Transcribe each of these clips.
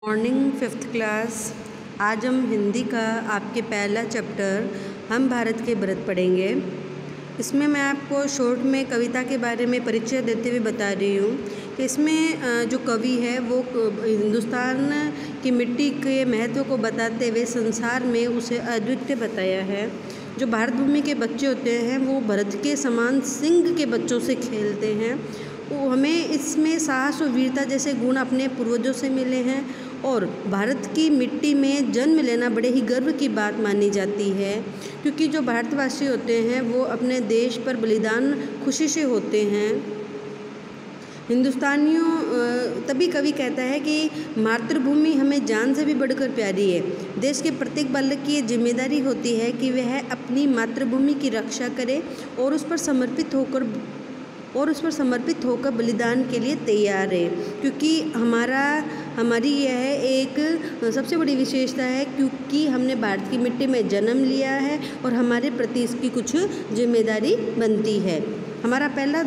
Morning fifth class. आज हम हिंदी का आपके पहला चैप्टर हम भारत के व्रत पढ़ेंगे। इसमें मैं आपको शॉर्ट में कविता के बारे में परिचय देते हुए बता रही हूँ कि इसमें जो कवि है वो हिंदुस्तान की मिट्टी के महत्व को बताते हुए संसार में उसे अद्वितीय बताया है। जो भारत भूमि के बच्चे होते हैं वो भारत के समान सिंह के बच्चों से खेलते हैं। वो हमें इसमें साहस और वीरता जैसे गुण अपने पूर्वजों से मिले हैं और भारत की मिट्टी में जन्म लेना बड़े ही गर्व की बात मानी जाती है, क्योंकि जो भारतवासी होते हैं वो अपने देश पर बलिदान खुशी से होते हैं। हिंदुस्तानियों तभी कवि कहता है कि मातृभूमि हमें जान से भी बढ़कर प्यारी है। देश के प्रत्येक बालक की ये जिम्मेदारी होती है कि वह अपनी मातृभूमि की रक्षा करे और उस पर समर्पित होकर बलिदान के लिए तैयार है, क्योंकि हमारी यह एक सबसे बड़ी विशेषता है, क्योंकि हमने भारत की मिट्टी में जन्म लिया है और हमारे प्रति इसकी कुछ जिम्मेदारी बनती है। हमारा पहला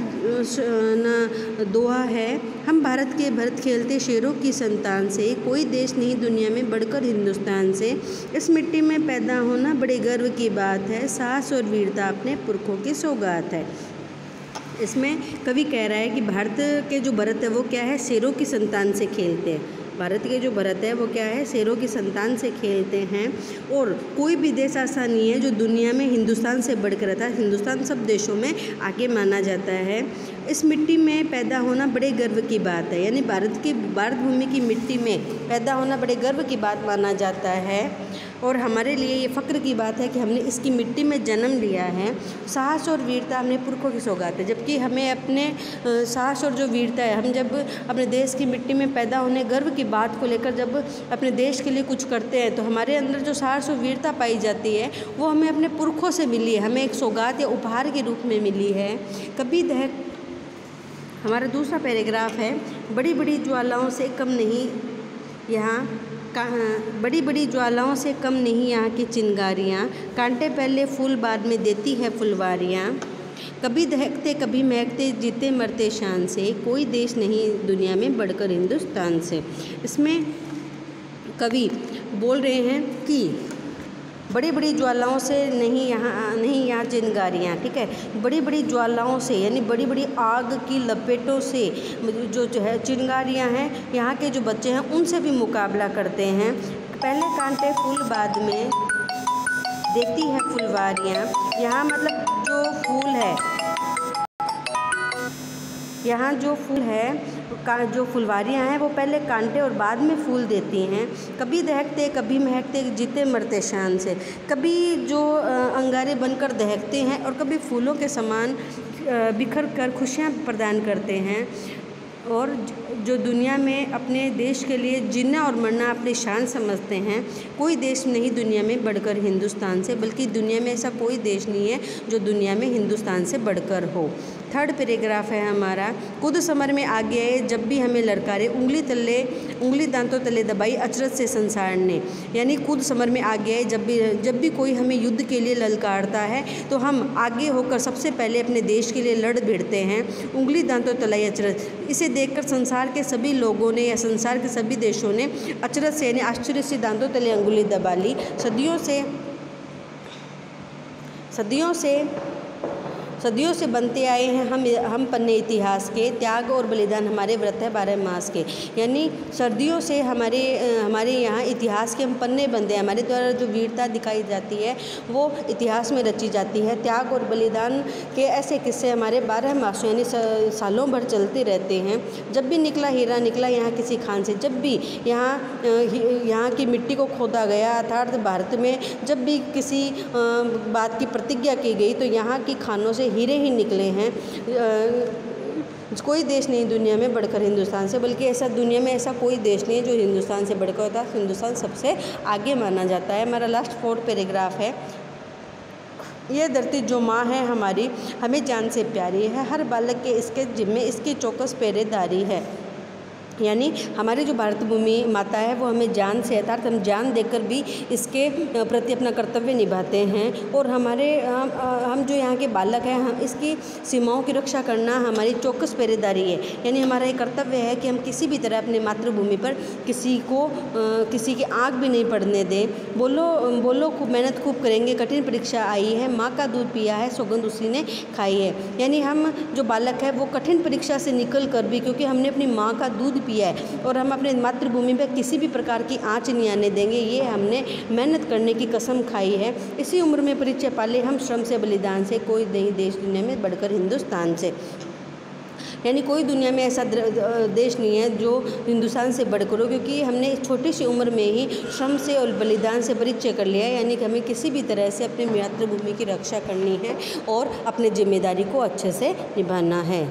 दोहा है, हम भारत के भरत खेलते शेरों की संतान से, कोई देश नहीं दुनिया में बढ़कर हिंदुस्तान से। इस मिट्टी में पैदा होना बड़े गर्व की बात है, साहस और वीरता अपने पुरखों की सौगात है। इसमें कवि कह रहा है कि भारत के जो भरत है वो क्या है, शेरों की संतान से खेलते हैं। भारत के जो भरत है वो क्या है, शेरों की संतान से खेलते हैं और कोई भी देश ऐसा नहीं है जो दुनिया में हिंदुस्तान से बढ़कर रहता है। हिंदुस्तान सब देशों में आगे माना जाता है। इस मिट्टी में पैदा होना बड़े गर्व की बात है, यानी भारत भूमि की मिट्टी में पैदा होना बड़े गर्व की बात माना जाता है और हमारे लिए ये फ़ख्र की बात है कि हमने इसकी मिट्टी में जन्म लिया है। साहस और वीरता हमने पुरखों की सौगात है, जबकि हमें अपने साहस और जो वीरता है, हम जब अपने देश की मिट्टी में पैदा होने गर्व की बात को लेकर जब अपने देश के लिए कुछ करते हैं तो हमारे अंदर जो साहस और वीरता पाई जाती है वो हमें अपने पुरखों से मिली है, हमें एक सौगात या उपहार के रूप में मिली है। कभी हमारा दूसरा पैराग्राफ है, बड़ी बड़ी ज्वालाओं से कम नहीं यहाँ की चिंगारियाँ, कांटे पहले फूल बाद में देती है फुलवारियाँ। कभी दहकते कभी महकते, जीते मरते शान से, कोई देश नहीं दुनिया में बढ़कर हिंदुस्तान से। इसमें कवि बोल रहे हैं कि बड़ी बड़ी ज्वालाओं से नहीं यहाँ चिंगारियाँ, ठीक है। बड़ी बड़ी ज्वालाओं से यानी बड़ी बड़ी आग की लपेटों से जो है चिंगारियाँ हैं, यहाँ के जो बच्चे हैं उनसे भी मुकाबला करते हैं। पहले कांटे फूल बाद में देती है फुलवारियाँ। यहाँ मतलब जो फुलवारियाँ हैं वो पहले कांटे और बाद में फूल देती हैं। कभी दहकते कभी महकते, जीते मरते शान से। कभी जो अंगारे बनकर दहकते हैं और कभी फूलों के समान बिखर कर खुशियाँ प्रदान करते हैं और जो दुनिया में अपने देश के लिए जीना और मरना अपनी शान समझते हैं। कोई देश नहीं दुनिया में बढ़कर हिंदुस्तान से, बल्कि दुनिया में ऐसा कोई देश नहीं है जो दुनिया में हिंदुस्तान से बढ़कर हो। थर्ड पैराग्राफ है हमारा, खुद समर में आगे आए जब भी हमें ललकारे, उंगली दांतों तले दबाई अचरज से संसार ने। यानी खुद समर में आगे आए, जब भी कोई हमें युद्ध के लिए ललकारता है तो हम आगे होकर सबसे पहले अपने देश के लिए लड़ भिड़ते हैं। उंगली दांतों तलाई अचरज, इसे देखकर संसार के सभी लोगों ने या संसार के सभी देशों ने अचरज से यानी आश्चर्य से दांतों तले अंगुली दबा ली। सदियों से बनते आए हैं हम पन्ने इतिहास के, त्याग और बलिदान हमारे व्रत है 12 मास के। यानी सदियों से हमारे यहाँ इतिहास के हम पन्ने बनते हैं, हमारे द्वारा जो वीरता दिखाई जाती है वो इतिहास में रची जाती है। त्याग और बलिदान के ऐसे किस्से हमारे 12 मासों यानी सालों भर चलते रहते हैं। जब भी निकला हीरा निकला यहाँ किसी खान से, जब भी यहाँ की मिट्टी को खोदा गया अर्थात भारत में जब भी किसी बात की प्रतिज्ञा की गई तो यहाँ की खानों से हीरे ही निकले हैं। कोई देश नहीं दुनिया में बढ़कर हिंदुस्तान से, बल्कि दुनिया में ऐसा कोई देश नहीं है जो हिंदुस्तान से बढ़कर होता है। हिंदुस्तान सबसे आगे माना जाता है। हमारा लास्ट फोर्थ पैराग्राफ है, ये धरती जो माँ है हमारी, हमें जान से प्यारी है, हर बालक के इसके जिम्मे इसकी चौकस पहरेदारी है। यानी हमारी जो भारत भूमि माता है वो हमें जान से अर्थात हम जान देकर भी इसके प्रति अपना कर्तव्य निभाते हैं। और हम जो यहाँ के बालक हैं, हम इसकी सीमाओं की रक्षा करना हमारी चौकस पहरेदारी है। यानी हमारा ये कर्तव्य है कि हम किसी भी तरह अपने मातृभूमि पर किसी की आँख भी नहीं पड़ने दें। बोलो खूब मेहनत खूब करेंगे, कठिन परीक्षा आई है, माँ का दूध पिया है, सौगंध उसी ने खाई है। यानी हम जो बालक है वो कठिन परीक्षा से निकल कर भी, क्योंकि हमने अपनी माँ का दूध पिया है और हम अपने मातृभूमि पर किसी भी प्रकार की आँच नहीं आने देंगे, ये हमने मेहनत करने की कसम खाई है। इसी उम्र में परिचय पाले हम श्रम से बलिदान से, कोई नहीं देश दुनिया में बढ़कर हिंदुस्तान से। यानी कोई दुनिया में ऐसा देश नहीं है जो हिंदुस्तान से बढ़कर हो, क्योंकि हमने छोटी सी उम्र में ही श्रम से और बलिदान से परिचय कर लिया है। यानी कि हमें किसी भी तरह से अपनी मातृभूमि की रक्षा करनी है और अपनी जिम्मेदारी को अच्छे से निभाना है।